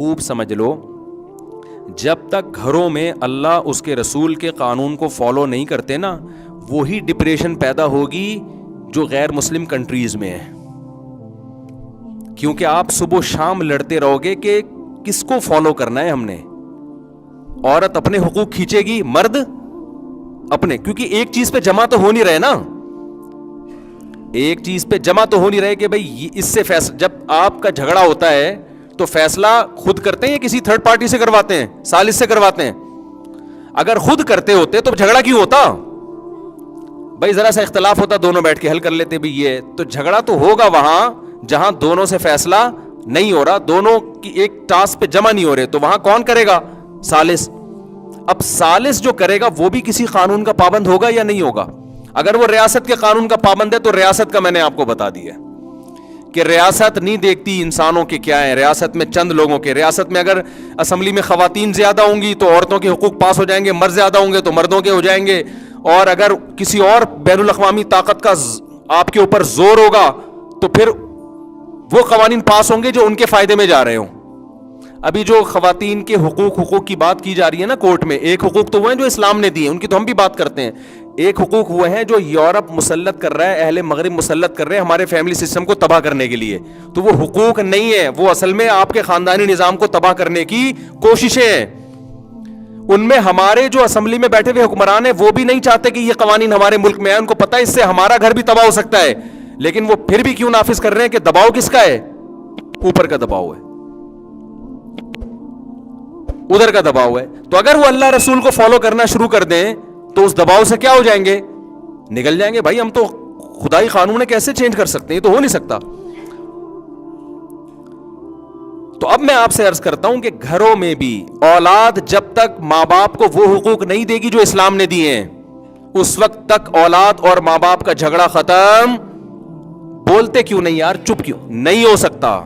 خوب سمجھ لو, جب تک گھروں میں اللہ اس کے رسول کے قانون کو فالو نہیں کرتے نا, وہی ڈپریشن پیدا ہوگی جو غیر مسلم کنٹریز میں ہے. کیونکہ آپ صبح و شام لڑتے رہو گے کہ کس کو فالو کرنا ہے ہم نے. عورت اپنے حقوق کھینچے گی, مرد اپنے, کیونکہ ایک چیز پہ جمع تو ہو نہیں رہے نا, ایک چیز پہ جمع تو ہو نہیں رہے کہ بھائی اس سے فیصلہ, جب آپ کا جھگڑا ہوتا ہے تو فیصلہ خود کرتے ہیں یا کسی تھرڈ پارٹی سے کرواتے ہیں, ثالث سے کرواتے ہیں؟ اگر خود کرتے ہوتے تو جھگڑا کیوں ہوتا بھائی؟ ذرا سا اختلاف ہوتا, دونوں بیٹھ کے حل کر لیتے بھی. یہ تو جھگڑا تو ہوگا وہاں جہاں دونوں سے فیصلہ نہیں ہو رہا, دونوں کی ایک ٹاسک پہ جمع نہیں ہو رہے, تو وہاں کون کرے گا؟ ثالث. اب ثالث جو کرے گا وہ بھی کسی قانون کا پابند ہوگا یا نہیں ہوگا؟ اگر وہ ریاست کے قانون کا پابند ہے تو ریاست کا میں نے آپ کو بتا دیا کہ ریاست نہیں دیکھتی انسانوں کے کیا ہیں, ریاست میں چند لوگوں کے. ریاست میں اگر اسمبلی میں خواتین زیادہ ہوں گی تو عورتوں کے حقوق پاس ہو جائیں گے, مرد زیادہ ہوں گے تو مردوں کے ہو جائیں گے, اور اگر کسی اور بین الاقوامی طاقت کا آپ کے اوپر زور ہوگا تو پھر وہ قوانین پاس ہوں گے جو ان کے فائدے میں جا رہے ہوں. ابھی جو خواتین کے حقوق کی بات کی جا رہی ہے نا کورٹ میں, ایک حقوق تو وہ ہیں جو اسلام نے دیے, ان کی تو ہم بھی بات کرتے ہیں. ایک حقوق وہ ہیں جو یورپ مسلط کر رہا ہے, اہل مغرب مسلط کر رہے ہیں ہمارے فیملی سسٹم کو تباہ کرنے کے لیے. تو وہ حقوق نہیں ہے, وہ اصل میں آپ کے خاندانی نظام کو تباہ کرنے کی کوششیں ہیں. ان میں ہمارے جو اسمبلی میں بیٹھے ہوئے حکمران ہیں وہ بھی نہیں چاہتے کہ یہ قوانین ہمارے ملک میں آئے. ان کو پتہ ہے اس سے ہمارا گھر بھی تباہ ہو سکتا ہے, لیکن وہ پھر بھی کیوں نافذ کر رہے ہیں کہ دباؤ کس کا ہے؟ اوپر کا دباؤ ہے, ادھر کا دباؤ ہے. تو اگر وہ اللہ رسول کو فالو کرنا شروع کر دیں تو اس دباؤ سے کیا ہو جائیں گے؟ نکل جائیں گے. بھائی ہم تو خدائی قانون کیسے چینج کر سکتے ہیں؟ یہ تو ہو نہیں سکتا. تو اب میں آپ سے عرض کرتا ہوں کہ گھروں میں بھی اولاد جب تک ماں باپ کو وہ حقوق نہیں دے گی جو اسلام نے دیے ہیں, اس وقت تک اولاد اور ماں باپ کا جھگڑا ختم. بولتے کیوں نہیں یار, چپ کیوں نہیں ہو سکتا؟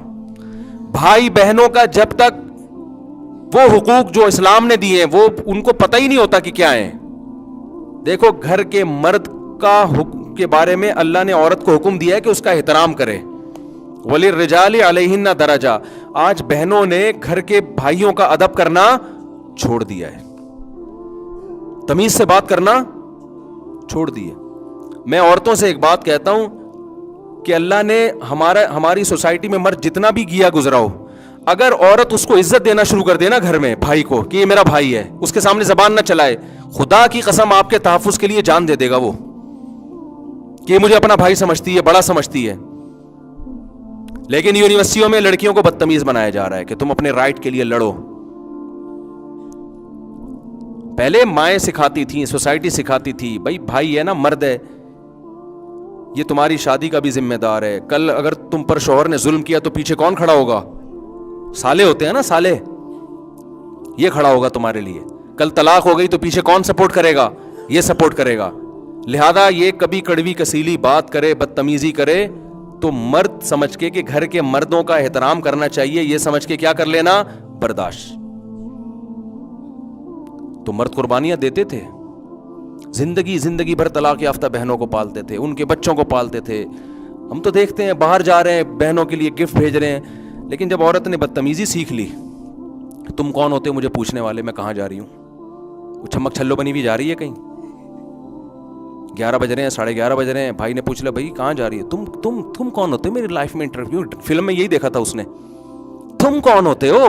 بھائی بہنوں کا جب تک وہ حقوق جو اسلام نے دیے ہیں وہ ان کو پتہ ہی نہیں ہوتا کہ کیا ہیں. دیکھو گھر کے مرد کا حکم کے بارے میں اللہ نے عورت کو حکم دیا ہے کہ اس کا احترام کرے. وَلِلرِّجَالِ عَلَيْهِنَّ دَرَجَةٌ. آج بہنوں نے گھر کے بھائیوں کا ادب کرنا چھوڑ دیا ہے, تمیز سے بات کرنا چھوڑ دیا. میں عورتوں سے ایک بات کہتا ہوں کہ اللہ نے ہماری سوسائٹی میں مرد جتنا بھی گیا گزرا ہو, اگر عورت اس کو عزت دینا شروع کر دے نا گھر میں بھائی کو کہ یہ میرا بھائی ہے, اس کے سامنے زبان نہ چلائے, خدا کی قسم آپ کے تحفظ کے لیے جان دے دے گا وہ, کہ یہ مجھے اپنا بھائی سمجھتی ہے, بڑا سمجھتی ہے. لیکن یونیورسٹیوں میں لڑکیوں کو بدتمیز بنایا جا رہا ہے کہ تم اپنے رائٹ کے لیے لڑو. پہلے مائیں سکھاتی تھیں, سوسائٹی سکھاتی تھی, بھائی بھائی ہے نا, مرد ہے, یہ تمہاری شادی کا بھی ذمہ دار ہے. کل اگر تم پر شوہر نے ظلم کیا تو پیچھے کون کھڑا ہوگا؟ سالے ہوتے ہیں نا, سالے, یہ کھڑا ہوگا تمہارے لیے. کل طلاق ہو گئی تو پیچھے کون سپورٹ کرے گا؟ یہ سپورٹ کرے گا. لہذا یہ کبھی کڑوی کسیلی بات کرے, بدتمیزی کرے تو مرد سمجھ کے کہ گھر کے مردوں کا احترام کرنا چاہیے, یہ سمجھ کے کیا کر لینا؟ برداشت. تو مرد قربانیاں دیتے تھے, زندگی بھر طلاق یافتہ بہنوں کو پالتے تھے, ان کے بچوں کو پالتے تھے. ہم تو دیکھتے ہیں باہر جا رہے ہیں بہنوں کے لیے گفٹ بھیج رہے ہیں, لیکن جب عورت نے بدتمیزی سیکھ لی, تم کون ہوتے مجھے پوچھنے والے, میں کہاں جا رہی ہوں؟ وہ چھمک چھلو بنی ہوئی جا رہی ہے کہیں, 11 بج رہے ہیں, 11:30 بج رہے ہیں, بھائی نے پوچھ لیا بھائی کہاں جا رہی ہے, تم کون ہوتے میری لائف میں؟ انٹرویو فلم میں یہی دیکھا تھا اس نے, تم کون ہوتے ہو؟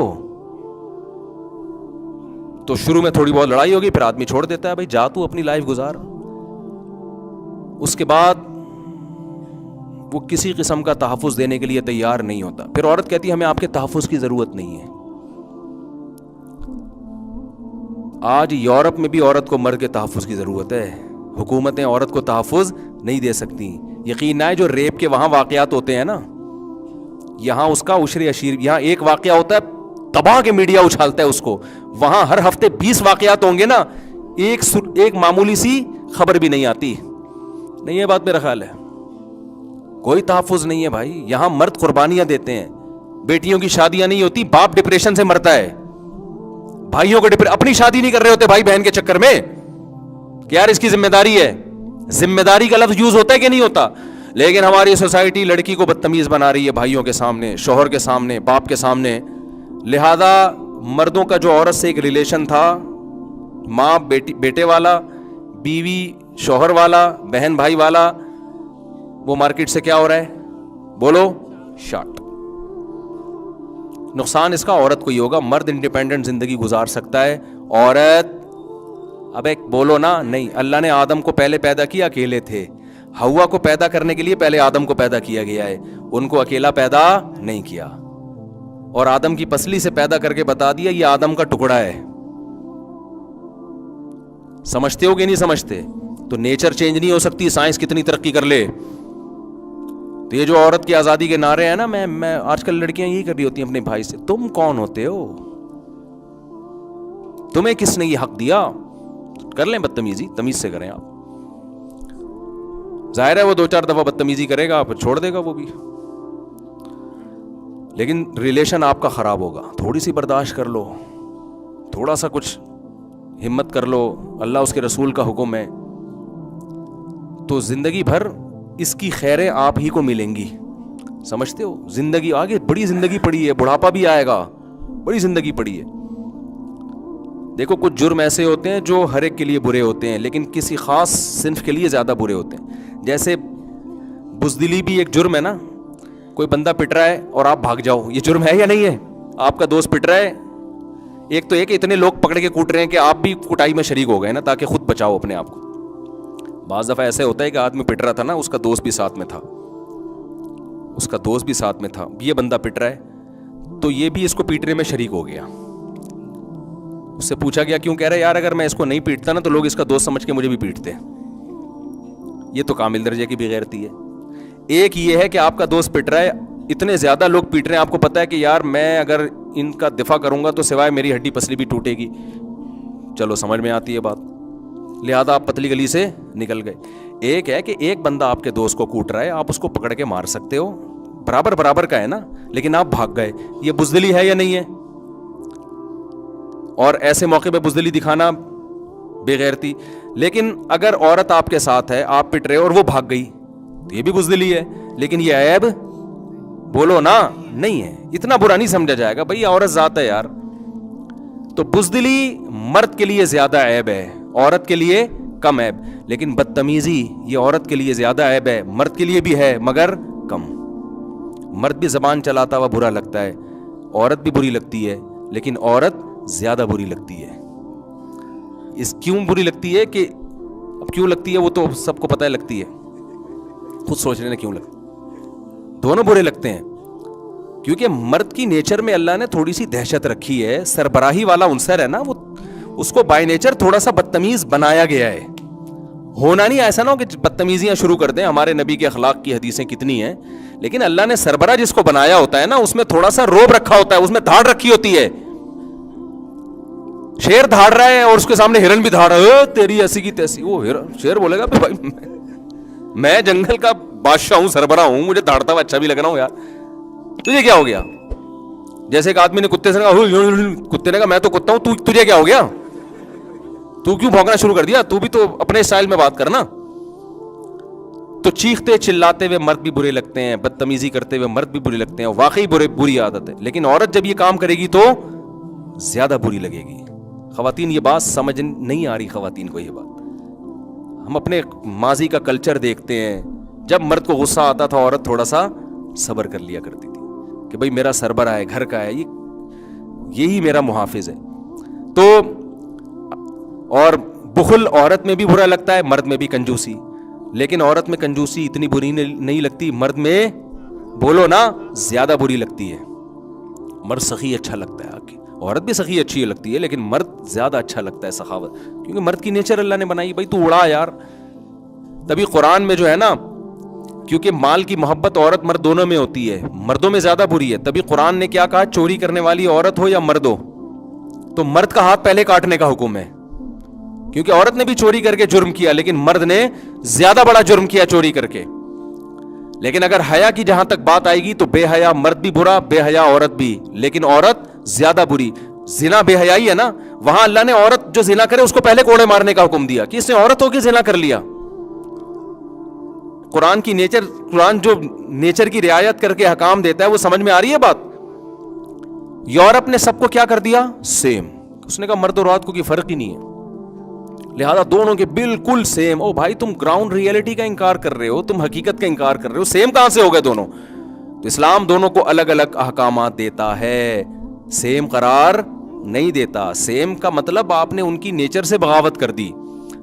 تو شروع میں تھوڑی بہت لڑائی ہوگی, پھر آدمی چھوڑ دیتا ہے, بھائی جا تو اپنی لائف گزار. اس کے بعد وہ کسی قسم کا تحفظ دینے کے لیے تیار نہیں ہوتا. پھر عورت کہتی ہے ہمیں آپ کے تحفظ کی ضرورت نہیں ہے. آج یورپ میں بھی عورت کو مرد کے تحفظ کی ضرورت ہے. حکومتیں عورت کو تحفظ نہیں دے سکتی. یقین ہے جو ریپ کے وہاں واقعات ہوتے ہیں نا, یہاں اس کا عشر عشیر, یہاں ایک واقعہ ہوتا ہے تباہ کے میڈیا اچھالتا ہے اس کو, وہاں ہر ہفتے 20 واقعات ہوں گے نا, ایک معمولی سی خبر بھی نہیں آتی. نہیں یہ بات میرا خیال ہے, کوئی تحفظ نہیں ہے بھائی. یہاں مرد قربانیاں دیتے ہیں, بیٹیوں کی شادیاں نہیں ہوتی, باپ ڈپریشن سے مرتا ہے, بھائیوں کو اپنی شادی نہیں کر رہے ہوتے بھائی بہن کے چکر میں کہ یار اس کی ذمہ داری ہے. ذمہ داری کا لفظ یوز ہوتا ہے کہ نہیں ہوتا؟ لیکن ہماری سوسائٹی لڑکی کو بدتمیز بنا رہی ہے بھائیوں کے سامنے, شوہر کے سامنے, باپ کے سامنے. لہذا مردوں کا جو عورت سے ایک ریلیشن تھا، ماں بیٹے والا، بیوی شوہر والا، بہن بھائی والا، وہ مارکیٹ سے کیا ہو رہا ہے؟ بولو، شارٹ. نقصان اس کا عورت کو ہی ہوگا. مرد انڈیپینڈنٹ زندگی گزار سکتا ہے، عورت اب ایک بولو نا. نہیں، اللہ نے آدم کو پہلے پیدا کیا، اکیلے تھے. ہوا کو پیدا کرنے کے لیے پہلے آدم کو پیدا کیا گیا ہے، ان کو اکیلا پیدا نہیں کیا. اور آدم کی پسلی سے پیدا کر کے بتا دیا یہ آدم کا ٹکڑا ہے. سمجھتے ہو کہ نہیں سمجھتے؟ تو نیچر چینج نہیں ہو سکتی، سائنس کتنی ترقی کر لے. تو یہ جو عورت کی آزادی کے نعرے ہیں نا، میں آج کل لڑکیاں یہی کر رہی ہوتی ہیں اپنے بھائی سے، تم کون ہوتے ہو؟ تمہیں کس نے یہ حق دیا؟ کر لیں بدتمیزی، تمیز سے کریں. آپ ظاہر ہے وہ 2-4 دفعہ بدتمیزی کرے گا، پھر چھوڑ دے گا وہ بھی، لیکن ریلیشن آپ کا خراب ہوگا. تھوڑی سی برداشت کر لو، تھوڑا سا کچھ ہمت کر لو. اللہ اس کے رسول کا حکم ہے تو زندگی بھر اس کی خیریں آپ ہی کو ملیں گی. سمجھتے ہو؟ زندگی آگے بڑی زندگی پڑی ہے، بڑھاپا بھی آئے گا، بڑی زندگی پڑی ہے. دیکھو کچھ جرم ایسے ہوتے ہیں جو ہر ایک کے لیے برے ہوتے ہیں، لیکن کسی خاص صنف کے لیے زیادہ برے ہوتے ہیں. جیسے بزدلی بھی ایک جرم ہے نا. کوئی بندہ پٹ رہا ہے اور آپ بھاگ جاؤ، یہ جرم ہے یا نہیں ہے؟ آپ کا دوست پٹ رہا ہے، ایک تو ایک اتنے لوگ پکڑ کے کوٹ رہے ہیں کہ آپ بھی کٹائی میں شریک ہو گئے نا، تاکہ خود بچاؤ اپنے آپ کو. بعض دفعہ ایسے ہوتا ہے کہ آدمی پٹ رہا تھا نا، اس کا دوست بھی ساتھ میں تھا، اس کا دوست بھی ساتھ میں تھا. یہ بندہ پٹ رہا ہے تو یہ بھی اس کو پیٹنے میں شریک ہو گیا. اس سے پوچھا گیا کیوں؟ کہہ رہا ہے یار اگر میں اس کو نہیں پیٹتا نا تو لوگ اس کا دوست سمجھ کے مجھے بھی پیٹتے. یہ تو کامل درجے کی بے غیرتی ہے. ایک یہ ہے کہ آپ کا دوست پٹ رہا ہے، اتنے زیادہ لوگ پیٹ رہے ہیں، آپ کو پتا ہے کہ یار میں اگر ان کا دفاع کروں گا تو سوائے میری ہڈی پسلی بھی ٹوٹے گی. چلو سمجھ میں آتی ہے بات، لہذا آپ پتلی گلی سے نکل گئے. ایک ہے کہ ایک بندہ آپ کے دوست کو کوٹ رہا ہے، آپ اس کو پکڑ کے مار سکتے ہو، برابر برابر کا ہے نا، لیکن آپ بھاگ گئے. یہ بزدلی ہے یا نہیں ہے؟ اور ایسے موقع پہ بزدلی دکھانا بے غیرتی. لیکن اگر عورت آپ کے ساتھ ہے، آپ پٹ رہے اور وہ بھاگ گئی تو یہ بھی بزدلی ہے، لیکن یہ عیب بولو نا نہیں ہے. اتنا برا نہیں سمجھا جائے گا، بھئی عورت ذات ہے یار. تو بزدلی مرد کے لیے زیادہ عیب ہے، عورت کے لیے کم عیب. لیکن بدتمیزی یہ عورت کے لیے زیادہ عیب ہے، مرد کے لیے بھی ہے مگر کم. مرد بھی زبان چلاتا ہوا برا لگتا ہے، عورت بھی بری لگتی ہے، لیکن عورت زیادہ بری لگتی ہے. اس کیوں بری لگتی ہے کہ اب کیوں لگتی ہے وہ تو سب کو پتہ ہے لگتی ہے، خود سوچ لینا کیوں لگتی. دونوں برے لگتے ہیں کیونکہ مرد کی نیچر میں اللہ نے تھوڑی سی دہشت رکھی ہے. سربراہی والا عنصر ہے نا، وہ اس کو بائی نیچر تھوڑا سا بدتمیز بنایا گیا ہے. ہونا نہیں ایسا نہ ہو کہ بدتمیزیاں شروع کر دیں. ہمارے نبی کے اخلاق کی حدیثیں کتنی ہیں، لیکن اللہ نے سربراہ جس کو بنایا ہوتا ہے نا، اس میں تھوڑا سا روب رکھا ہوتا ہے، اس میں دھاڑ رکھی ہوتی ہے. شیر دھاڑ رہا ہے اور اس کے سامنے ہرن بھی دھاڑ رہا ہے، تیری ایسی کی تیسی. وہ شیر بولے گا بھائی میں جنگل کا بادشاہ ہوں، سربراہ ہوں، مجھے دھاڑتا ہوا اچھا بھی لگ رہا ہوں یار، تجھے کیا ہو گیا؟ جیسے ایک آدمی نے کتے سے کہا، کتے نے کہا میں تو کتا ہوں، تجھے کیا ہو گیا؟ تو کیوں بھونکنا شروع کر دیا؟ تو بھی تو اپنے اسٹائل میں بات کرنا. تو چیختے چلاتے ہوئے مرد بھی برے لگتے ہیں، بدتمیزی کرتے ہوئے مرد بھی برے لگتے ہیں، واقعی بری عادت ہے. لیکن عورت جب یہ کام کرے گی تو زیادہ بری لگے گی. خواتین یہ بات سمجھ نہیں آ رہی، خواتین کو یہ بات. ہم اپنے ماضی کا کلچر دیکھتے ہیں، جب مرد کو غصہ آتا تھا عورت تھوڑا سا صبر کر لیا کرتی تھی کہ بھئی میرا سربراہ ہے، گھر کا ہے، یہی میرا محافظ ہے. تو اور بخل عورت میں بھی برا لگتا ہے، مرد میں بھی کنجوسی. لیکن عورت میں کنجوسی اتنی بری نہیں لگتی، مرد میں بولو نا زیادہ بری لگتی ہے. مرد سخی اچھا لگتا ہے، آگے عورت بھی سخی اچھی لگتی ہے، لیکن مرد زیادہ اچھا لگتا ہے سخاوت، کیونکہ مرد کی نیچر اللہ نے بنائی بھائی تو اڑا یار. تبھی قرآن میں جو ہے نا، کیونکہ مال کی محبت عورت مرد دونوں میں ہوتی ہے، مردوں میں زیادہ بری ہے، تبھی قرآن نے کیا کہا؟ چوری کرنے والی عورت ہو یا مرد ہو تو مرد کا ہاتھ پہلے کاٹنے کا حکم ہے. کیونکہ عورت نے بھی چوری کر کے جرم کیا، لیکن مرد نے زیادہ بڑا جرم کیا چوری کر کے. لیکن اگر حیا کی جہاں تک بات آئے گی تو بے حیا مرد بھی برا، بے حیا عورت بھی، لیکن عورت زیادہ بری. زنا بے حیائی ہے نا، وہاں اللہ نے عورت جو زنا کرے اس کو پہلے کوڑے مارنے کا حکم دیا کہ اس نے عورت ہو کے زنا کر لیا. قرآن جو نیچر کی رعایت کر کے حکام دیتا ہے وہ سمجھ میں آ رہی ہے بات. یورپ نے سب کو کیا کر دیا؟ سیم. اس نے کہا مرد اور عورت کو کوئی فرق ہی نہیں ہے, لہذا دونوں کے بالکل سیم. او بھائی تم گراؤنڈ ریئلٹی کا انکار کر رہے ہو, تم حقیقت کا انکار کر رہے ہو, سیم کہاں سے ہو گئے دونوں؟ تو اسلام دونوں کو الگ الگ احکامات دیتا ہے, سیم قرار نہیں دیتا. سیم کا مطلب آپ نے ان کی نیچر سے بغاوت کر دی.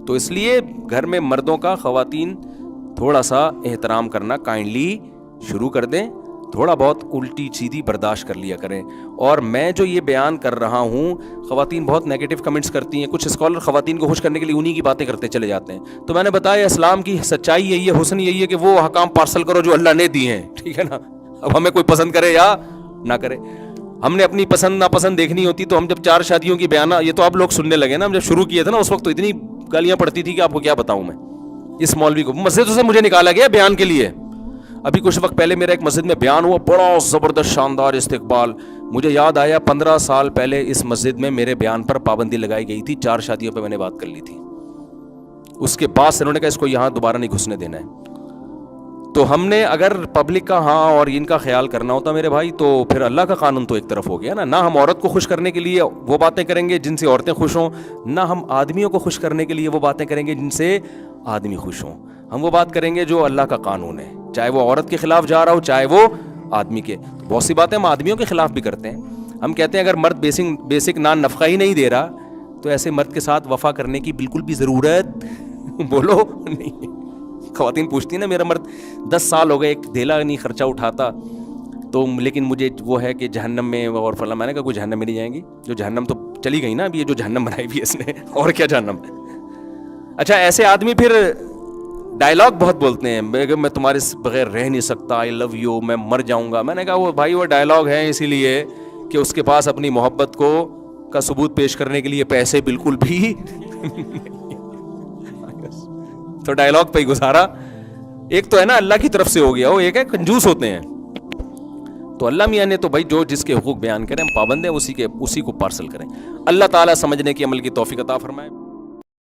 تو اس لیے گھر میں مردوں کا خواتین تھوڑا سا احترام کرنا کائنڈلی شروع کر دیں, تھوڑا بہت الٹی سیدھی برداشت کر لیا کریں. اور میں جو یہ بیان کر رہا ہوں, خواتین بہت نیگیٹو کمنٹس کرتی ہیں, کچھ اسکالر خواتین کو خوش کرنے کے لیے انہی کی باتیں کرتے چلے جاتے ہیں. تو میں نے بتایا اسلام کی سچائی یہی ہے, حسن یہی ہے کہ وہ احکام پارسل کرو جو اللہ نے دیے ہیں, ٹھیک ہے نا. اب ہمیں کوئی پسند کرے یا نہ کرے, ہم نے اپنی پسند ناپسند دیکھنی ہوتی. تو ہم جب 4 شادیوں کی بیان, یہ تو آپ لوگ سننے لگے نا, ہم جب شروع کیے تھے نا اس وقت تو اتنی گالیاں پڑتی تھی کہ آپ کو کیا بتاؤں میں. اس مولوی کو مسجد سے مجھے نکالا گیا بیان کے لیے. ابھی کچھ وقت پہلے میرا ایک مسجد میں بیان ہوا, بڑا زبردست شاندار استقبال. مجھے یاد آیا 15 سال پہلے اس مسجد میں میرے بیان پر پابندی لگائی گئی تھی, 4 شادیوں پہ میں نے بات کر لی تھی. اس کے بعد سے انہوں نے کہا اس کو یہاں دوبارہ نہیں گھسنے دینا ہے. تو ہم نے اگر پبلک کا ہاں اور ان کا خیال کرنا ہوتا میرے بھائی, تو پھر اللہ کا قانون تو ایک طرف ہو گیا نا. نہ ہم عورت کو خوش کرنے کے لیے وہ باتیں کریں گے جن سے عورتیں خوش ہوں, نہ ہم آدمیوں کو خوش کرنے کے لیے وہ باتیں کریں گے جن سے آدمی خوش ہوں. ہم وہ بات کریں گے جو اللہ کا قانون ہے, چاہے وہ عورت کے خلاف جا رہا ہو چاہے وہ آدمی کے. بہت سی باتیں ہم آدمیوں کے خلاف بھی کرتے ہیں. ہم کہتے ہیں اگر مرد بیسک نان نفقہ ہی نہیں دے رہا تو ایسے مرد کے ساتھ وفا کرنے کی بالکل بھی ضرورت بولو نہیں. خواتین پوچھتی ہیں نا, میرا مرد 10 سال ہو گئے ایک دھیلا نہیں خرچہ اٹھاتا, تو لیکن مجھے وہ ہے کہ جہنم میں اور فلاں. میں نے کہا کوئی جہنم میں نہیں جائیں گی, جو جہنم تو چلی گئی نا اب, یہ جو جہنم بنائی ہوئی ہے اس نے, اور کیا جہنم. اچھا ایسے آدمی پھر ڈائلاگ بہت بولتے ہیں, میں تمہارے بغیر رہ نہیں سکتا, آئی لو یو, میں مر جاؤں گا. میں نے کہا وہ بھائی وہ ڈائلاگ ہے اسی لیے کہ اس کے پاس اپنی محبت کا ثبوت پیش کرنے کے لیے پیسے بالکل بھی تو ڈائلاگ پہ ہی گزارا. ایک تو ہے نا اللہ کی طرف سے ہو گیا, وہ ایک ہے کنجوس ہوتے ہیں. تو اللہ میاں نے تو بھائی جو جس کے حقوق بیان کریں ہم پابند ہیں, اسی کو پارسل کریں. اللہ تعالیٰ سمجھنے کی عمل کی توفیق عطا فرمائے.